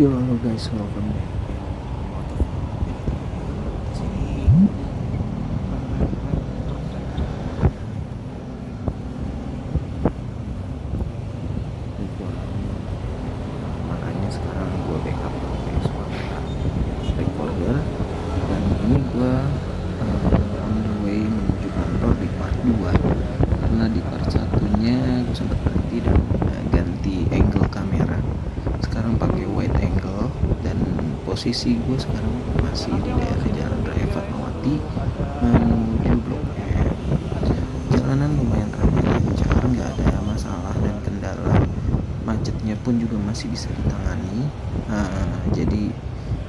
Yo, halo guys, welcome back. Di sini gua makanya sekarang gue backup pakai suara recorder, dan ini gue on the way menuju kantor di part 2 karena di part satunya gue sempat berhenti dan ganti angle kamera. Sekarang pakai wide angle dan posisi gue sekarang masih di daerah Jalan Raya Fatmawati menuju Blok M. Jalanan lumayan ramai lancar, nggak ada masalah dan kendala. Macetnya pun juga masih bisa ditangani. Jadi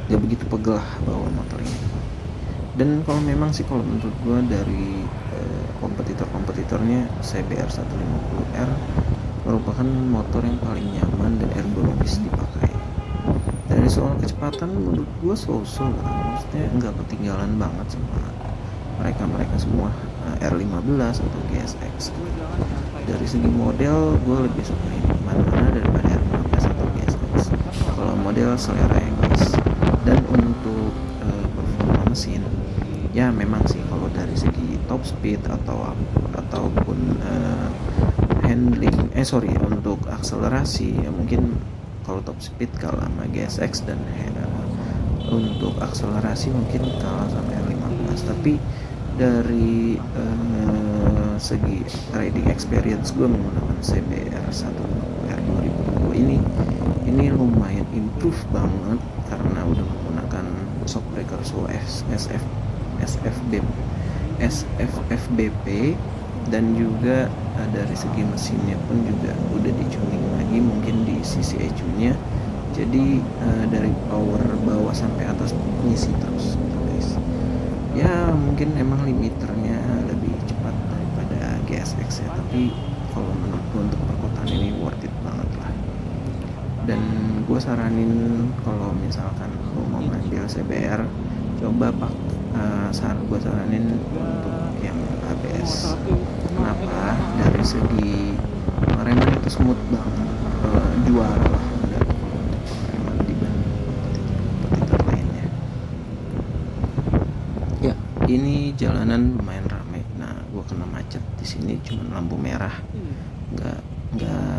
gak begitu pegel lah bawa motor ini. Dan kalau memang sih, kalau menurut gue dari kompetitornya CBR 150R merupakan motor yang paling nyaman dan ergonomis dipakai. Dari soal kecepatan menurut gue so-so lah, maksudnya nggak ketinggalan banget sama mereka semua R15 atau GSX. Dari segi model gue lebih suka ini mana-mana daripada R15 atau GSX kalau model selera yang guys. Dan untuk performa mesin, ya memang sih kalau dari segi top speed ataupun untuk akselerasi, ya mungkin kalau top speed kalah sama GSX, dan untuk akselerasi mungkin kalah sama R15. Tapi dari segi riding experience, gue menggunakan CBR 150R 2020 ini lumayan improve banget karena udah menggunakan shock breaker SFFBP, dan juga dari segi mesinnya pun juga udah dicuning lagi mungkin di sisi ECU-nya. Jadi dari power bawah sampai atas ngisi terus guys. Ya mungkin emang limiternya lebih cepat daripada GSX ya, tapi kalau menurut gue untuk perkotaan ini worth it banget lah. Dan gue saranin kalau misalkan lo mau ngambil CBR, coba gue saranin untuk yang ABS. Kenapa? Dari segi pengereman itu smooth banget, juara lah dari pengereman dibanding kompetitor lainnya. Ya, ini jalanan lumayan ramai. Nah, gue kena macet di sini cuma lampu merah, nggak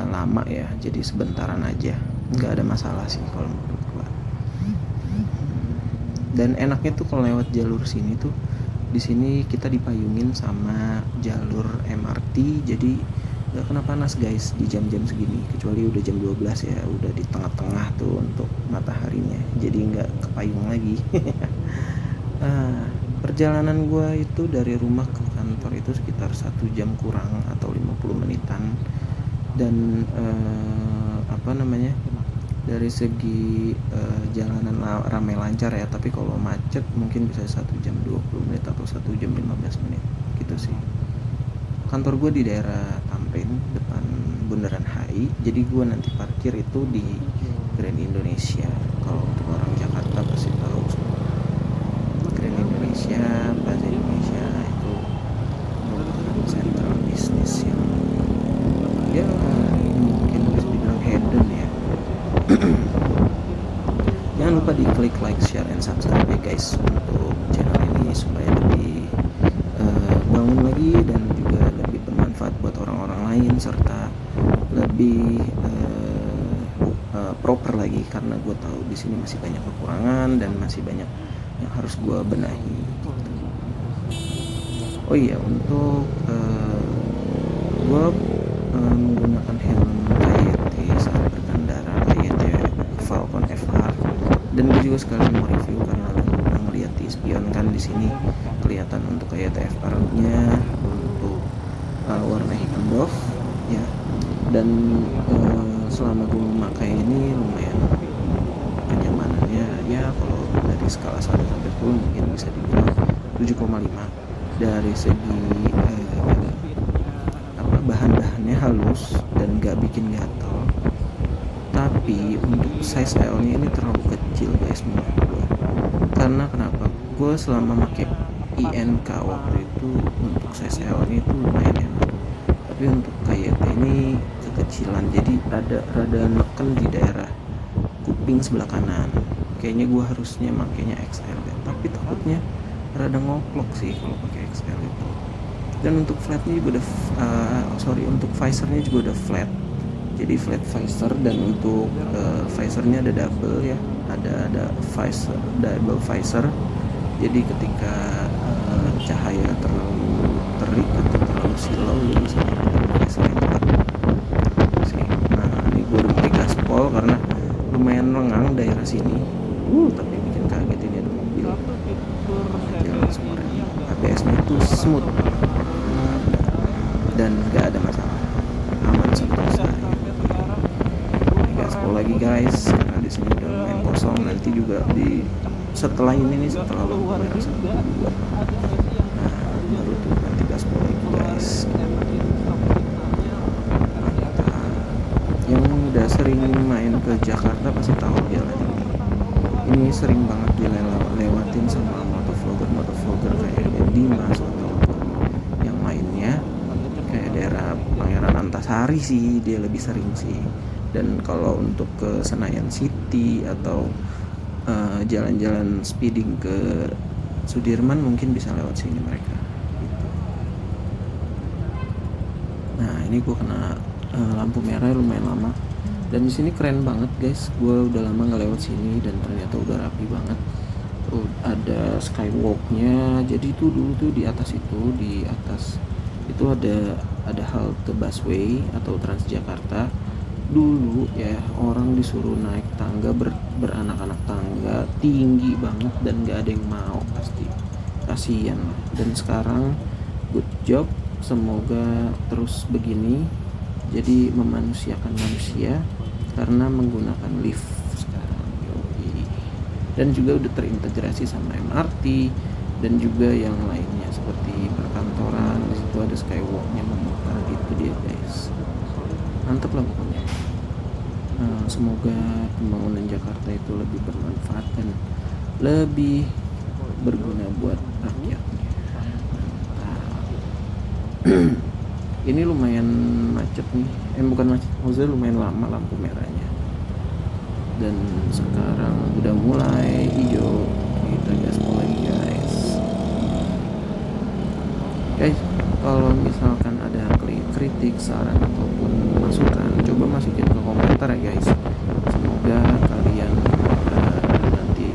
lama ya, jadi sebentaran aja, nggak ada masalah sih kalau menurut gue. Dan enaknya tuh kalau lewat jalur sini tuh, di sini kita dipayungin sama jalur MRT, jadi nggak kena panas guys di jam-jam segini, kecuali udah jam 12 ya, udah di tengah-tengah tuh untuk mataharinya, jadi nggak kepayung lagi. Perjalanan gue itu dari rumah ke kantor itu sekitar 1 jam kurang atau 50 menitan. Dan dari segi jalanan ramai lancar ya, tapi kalau macet mungkin bisa 1 jam 20 menit atau 1 jam 15 menit gitu sih. Kantor gue di daerah Tamrin, depan Bundaran HI, jadi gue nanti parkir itu di Grand Indonesia. Kalau untuk orang Jakarta pasti tahu semua Grand Indonesia, Plaza Indonesia itu merupakan sentral bisnis yang ya mungkin bisa dibilang hidden ya. Jangan lupa di klik like, share, and subscribe ya guys untuk channel ini supaya lebih bangun lagi dan juga lebih bermanfaat buat orang-orang lain, serta lebih proper lagi, karena gue tahu di sini masih banyak kekurangan dan masih banyak yang harus gue benahi. Oh iya, untuk gue menggunakan helm KYT saat berkendara, KYT Falcon FR, dan gue juga sekalian mau review karena ngeliat di spion kan, di sini kelihatan untuk KYT FR-nya untuk warna hitam doff ya. Dan selama gue memakai ini lumayan kenyamanannya ya, kalau dari skala 1 sampai 10 mungkin bisa dibilang 7,5. Dari segi bahan-bahannya halus dan gak bikin gatal. Tapi untuk size L-nya ini terlalu kecil guys menurut gue. Karena kenapa? Gue selama pakai INK waktu itu untuk size L-nya itu lumayan enak. Tapi untuk KYT ini kekecilan, jadi rada neken di daerah kuping sebelah kanan. Kayaknya gue harusnya makainya XL ya, tapi takutnya rada ngoplok sih kalau pakai XL itu. Dan untuk flatnya juga udah untuk visornya juga udah flat, jadi flat visor. Dan untuk visornya ada double ya, ada visor, double visor. Jadi ketika cahaya terlalu terik atau terlalu silau, lu bisa pakai visor yang tepat sih. Nah ini gue udah pakai gaspol karena lumayan lengang daerah sini, tapi bikin kaget ini ada mobil jalan semua. ABS-nya itu smooth dan gak ada masalah, aman sentosa. Gaspol lagi guys, karena di sini udah lumayan kosong. Nanti juga di setelah ini nih, setelah lampu merah 1, 2, nah baru tuh nanti gaspol lagi guys. Yang udah sering main ke Jakarta pasti tahu jalan ini sering banget dilewatin sama motovlogger kayak Dimas atau yang lainnya. Kayak daerah Pangeran Antasari sih dia lebih sering sih. Dan kalau untuk ke Senayan City atau jalan-jalan speeding ke Sudirman mungkin bisa lewat sini mereka gitu. Nah ini gue kena lampu merah lumayan lama, dan di sini keren banget guys. Gue udah lama nggak lewat sini dan ternyata udah rapi banget. Ada skywalknya. Jadi itu dulu tuh di atas itu ada halte busway atau Transjakarta. Dulu ya orang disuruh naik tangga beranak-anak tangga tinggi banget dan nggak ada yang mau, pasti kasihan. Dan sekarang good job, semoga terus begini. Jadi memanusiakan manusia karena menggunakan lift sekarang. Dan juga udah terintegrasi sama MRT dan juga yang lainnya seperti perkantoran. Di situ ada skywalknya memutar gitu dia guys. Mantep lah pokoknya. Semoga pembangunan Jakarta itu lebih bermanfaat dan lebih berguna buat rakyatnya. Ini lumayan macet nih, bukan macet, maksudnya lumayan lama lampu merahnya. Dan sekarang udah mulai hijau, kita gaspol lagi guys. Kalau misalkan ada kritik, saran ataupun masukan, coba masukin ke komentar ya guys. Semoga kalian nanti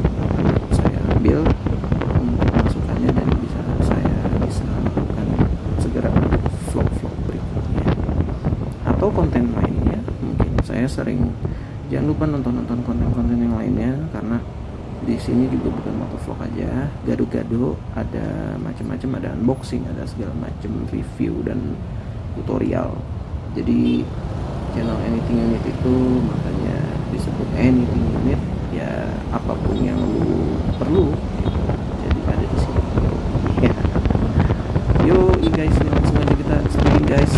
saya ambil untuk masukannya dan saya bisa lakukan segera untuk vlog-vlog berikutnya atau konten lainnya. Mungkin saya sering, jangan lupa nonton konten-konten yang lainnya, karena di sini juga bukan motovlog aja, gado-gado, ada macam-macam, ada unboxing, ada segala macam review dan tutorial. Jadi channel Anything Unit itu makanya disebut Anything Unit, ya apapun yang lu perlu jadi ada di sini. Yo guys, ini langsung aja kita speeding guys.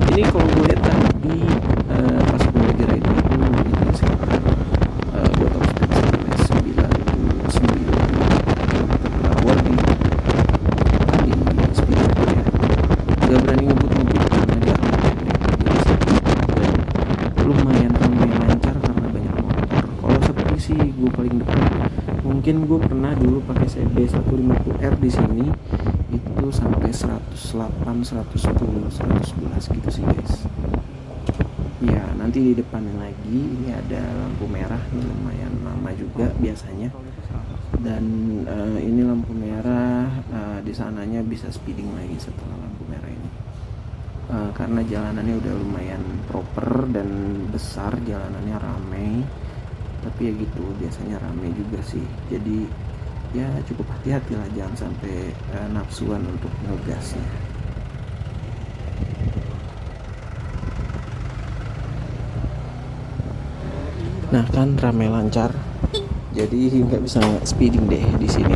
Ini kalau gue lihat tadi pas gue lagi riding itu sekitar gue top speed sampai 99 km/h di speed ya. Gak berani ngebut karena dia dan lumayan lancar karena banyak motor. Kalau seperti sih gue paling depan, mungkin gue pernah dulu pakai CB 150R di sini itu sampai 108, 110, 111 gitu sih guys. Ya nanti di depannya lagi ini ada lampu merah, ini lumayan lama juga biasanya. Dan ini lampu merah, di sananya bisa speeding lagi setelah lampu merah ini. Karena jalanannya udah lumayan proper dan besar, jalanannya ramai. Tapi ya gitu, biasanya ramai juga sih. Jadi ya cukup hati-hati lah, jangan sampai nafsuan untuk ngegasnya. Nah kan ramai lancar, jadi nggak bisa speeding deh di sini.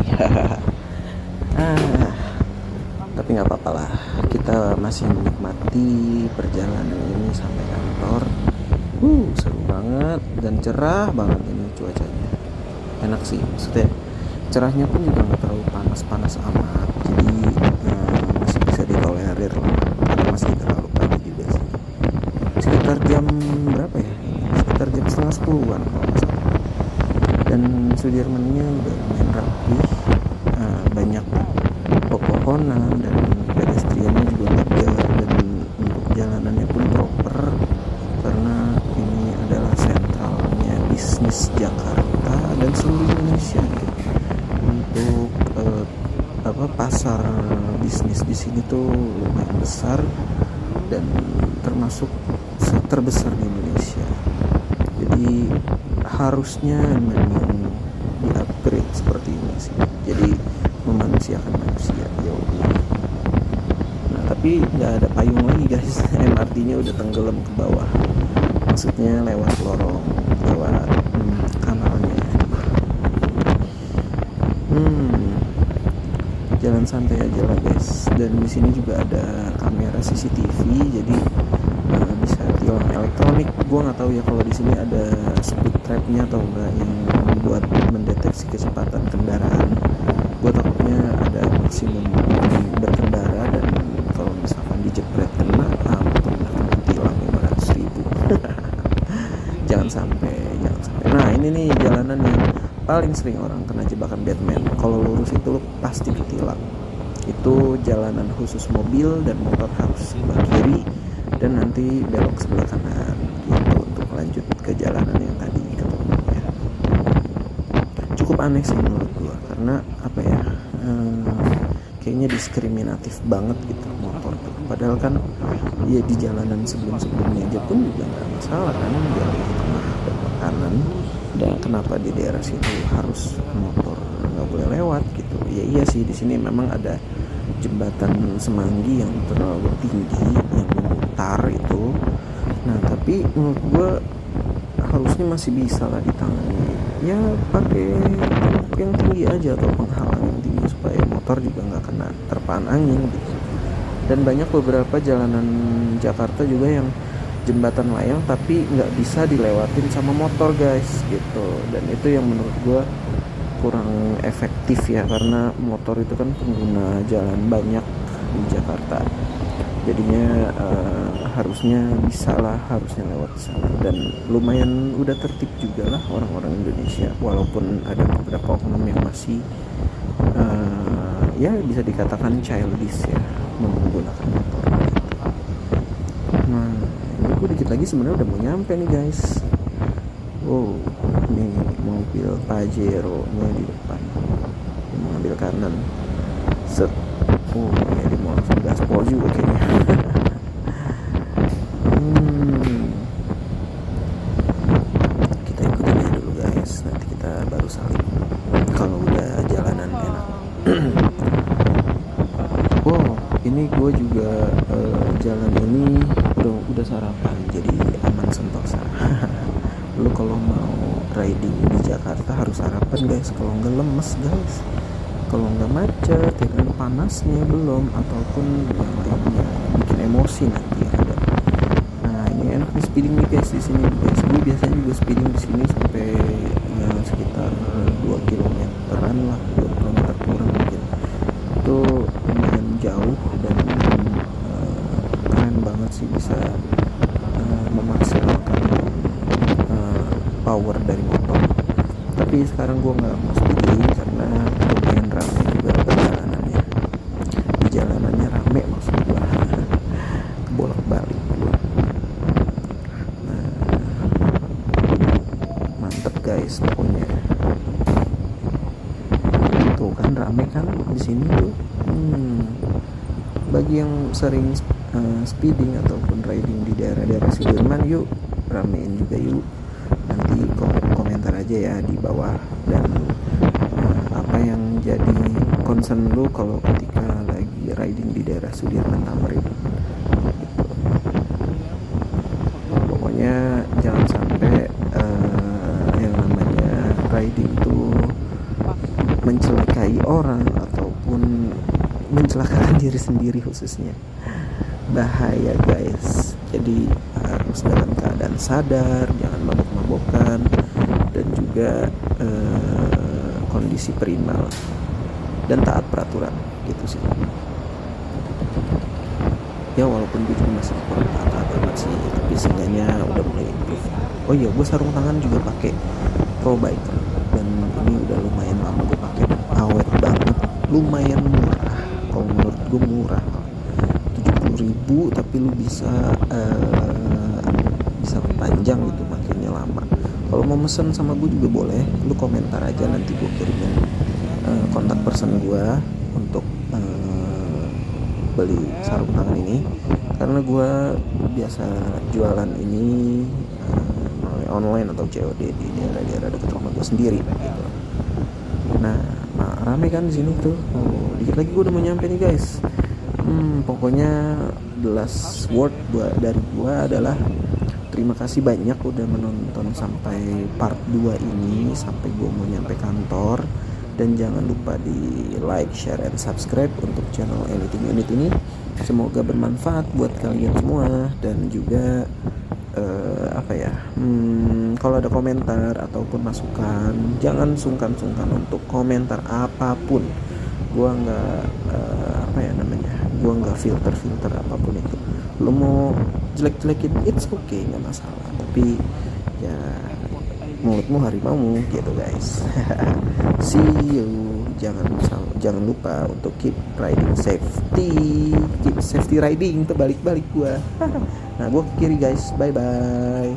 Tapi nggak apa-apa lah, kita masih menikmati perjalanan ini sampai kantor. Seru banget dan cerah banget ini cuacanya, enak sih. Maksudnya cerahnya pun juga nggak terlalu panas amat, jadi masih bisa ditolerir lah, karena masih terlalu pagi juga sih. Sekitar jam berapa ya? Sekitar jam setengah 10-an kalau nggak salah. Dan Sudirmannya udah lumayan rapi, banyak pepohonan dan pedestriannya juga lebar, dan untuk jalanannya pun proper karena ini adalah sentralnya bisnis Jakarta dan seluruh Indonesia gitu. Untuk pasar bisnis di sini tuh lumayan besar dan termasuk terbesar di Indonesia. Jadi harusnya memang di-upgrade seperti ini sih. Jadi memanusiakan manusia. Nah, tapi nggak ada payung lagi guys. MRT-nya udah tenggelam ke bawah. Maksudnya lewat lorong, lewat kanalnya. Jalan santai aja lah guys. Dan di sini juga ada kamera CCTV, jadi bisa tilang elektronik. Gue nggak tahu ya kalau di sini ada speed trapnya atau enggak yang buat mendeteksi kecepatan kendaraan. Gue takutnya ada maksimum berkendara dan kalau misalkan dijepret kena, motor udah kena tilang 500.000. jangan sampai. Nah ini nih jalanan yang paling sering orang kena jebakan Batman. Kalau lurus itu lo pasti ketilang. Itu jalanan khusus mobil dan motor harus sebelah kiri dan nanti belok sebelah kanan gitu untuk lanjut ke jalanan yang tadi ketemunya. Cukup aneh sih menurut gua karena apa ya, kayaknya diskriminatif banget gitu motor tuh. Padahal kan ya di jalanan sebelum-sebelumnya aja pun juga nggak masalah kan, jalan di tengah dan kanan. Dan kenapa di daerah situ harus motor nggak boleh lewat gitu? Ya iya sih, di sini memang ada jembatan semanggi yang terlalu tinggi yang memutar itu. Nah tapi menurut gue harusnya masih bisa lah ditangani. Ya pakai yang tinggi aja atau penghalang yang tinggi supaya motor juga nggak kena terpaan angin gitu. Dan banyak beberapa jalanan Jakarta juga yang jembatan layang tapi nggak bisa dilewatin sama motor guys gitu. Dan itu yang menurut gue kurang efektif ya, karena motor itu kan pengguna jalan banyak di Jakarta. Jadinya harusnya lewat sana. Dan lumayan udah tertib juga lah orang-orang Indonesia, walaupun ada beberapa oknum yang masih ya bisa dikatakan childish ya menggunakan motor gitu. Nah gue dikit lagi sebenarnya udah mau nyampe nih guys. Wow, nih mobil Pajero nya di depan. Dia mau ambil kanan. Set. Oh ya, dia mau langsung gaspol juga kayaknya. Kita ikutin aja dulu guys. Nanti kita baru saling kalau udah jalanan enak. Wow, ini gue juga jalan ini udah sarapan, jadi aman sentosa. Lu kalau mau riding di Jakarta harus sarapan guys, kalau nggak lemes guys, kalau nggak macet ya kan, panasnya belum, ataupun yang lainnya bikin emosi nanti ada. Nah ini enak nih speeding nih guys di sini guys. Gue biasanya juga speeding di sini sampai ya, sekitar 2 kilometeran lah, 2 kilometer kurang mungkin. Itu lumayan jauh dan keren banget sih bisa memaksimalkan power dari motor. Tapi sekarang gue nggak mau speeding karena lumayan rame juga perjalanannya. Di jalanannya rame maksud gue, bolak-balik gue. Nah, mantep guys pokoknya. Tuh kan rame kan di sini tuh. Bagi yang sering speeding ataupun riding di daerah-daerah Sudirman, yuk ramein juga yuk. Nanti komentar aja ya di bawah, dan apa yang jadi concern lu kalau ketika lagi riding di daerah Sudirman Tamrin gitu. Pokoknya jangan sampai yang namanya riding tuh mencelakai orang ataupun mencelakakan diri sendiri khususnya. Bahaya guys. Jadi harus dalam keadaan sadar, jangan mabok-mabokan, dan juga kondisi prima dan taat peraturan gitu sih. Ya walaupun gue juga masih kurang taat amat sih, tapi seenggaknya udah mulai improve. Oh iya, gue sarung tangan juga pakai Pro Biker, dan ini udah lumayan lama gue pakai dan awet banget, lumayan murah. Kalau menurut gue murah, 70.000 tapi lu bisa panjang gitu, makanya lama. Kalau mau mesen sama gue juga boleh, lu komentar aja, nanti gue kirimin kontak person gue untuk beli sarung tangan ini, karena gue biasa jualan ini melalui online atau COD di daerah-daerah dekat rumah gue sendiri gitu. Nah, rame kan di sini tuh. Dikit lagi gue udah mau nyampe nih guys. Pokoknya the last word dari gue adalah terima kasih banyak udah menonton sampai part 2 ini, sampai gue mau nyampe kantor. Dan jangan lupa di like, share, and subscribe untuk channel Anything Unit ini. Semoga bermanfaat buat kalian semua. Dan juga kalau ada komentar ataupun masukan, jangan sungkan-sungkan untuk komentar apapun. Gua nggak filter apapun itu. Lo mau jelek-jelekin, it's okay, nggak masalah. Tapi ya mulutmu harimaumu gitu guys. See you. Jangan lupa untuk keep riding safety riding. Terbalik-balik gua. Nah, gua ke kiri guys. Bye bye.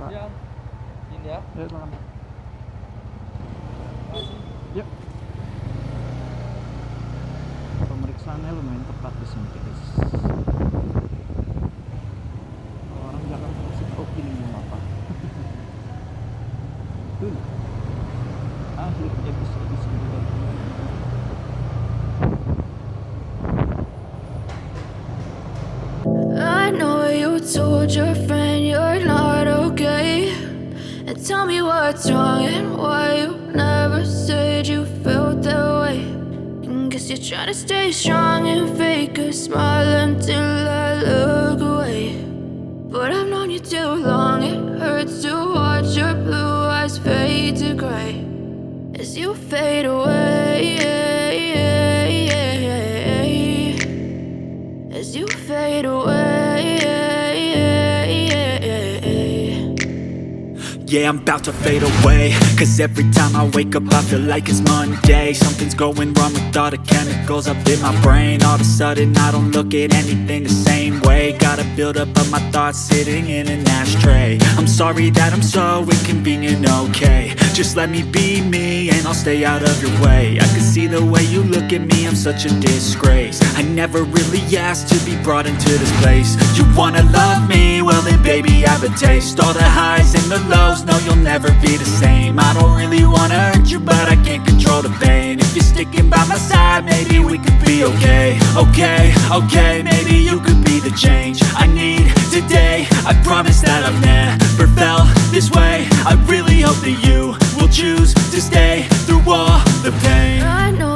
Ya, ini ya. Ya, makan. Yuk. Pemeriksaannya lumayan tepat di sini guys. Orang Jakarta pasti tahu ini mau apa. Tuh. Akhirnya bisa juga. I know you told your friend you're not okay, and tell me what's wrong and why you never said you felt that way. And guess you're trying to stay strong and fake a smile until I look away. But I've known you too long, it hurts to watch your blue eyes fade to gray as you fade away, as you fade away. Yeah, I'm about to fade away, cause every time I wake up I feel like it's Monday. Something's going wrong with all the chemicals up in my brain. All of a sudden I don't look at anything the same way. Gotta build up of my thoughts sitting in an ashtray. I'm sorry that I'm so inconvenient, okay. Just let me be me and I'll stay out of your way. I can see the way you look at me, I'm such a disgrace. I never really asked to be brought into this place. You wanna love me? Well then baby I have a taste. All the highs and the lows, know you'll never be the same. I don't really wanna hurt you, but I can't control the pain. If you're sticking by my side, maybe we could be okay. Okay, maybe you could be the change I need today. I promise that I've never felt this way. I really hope that you will choose to stay through all the pain. I know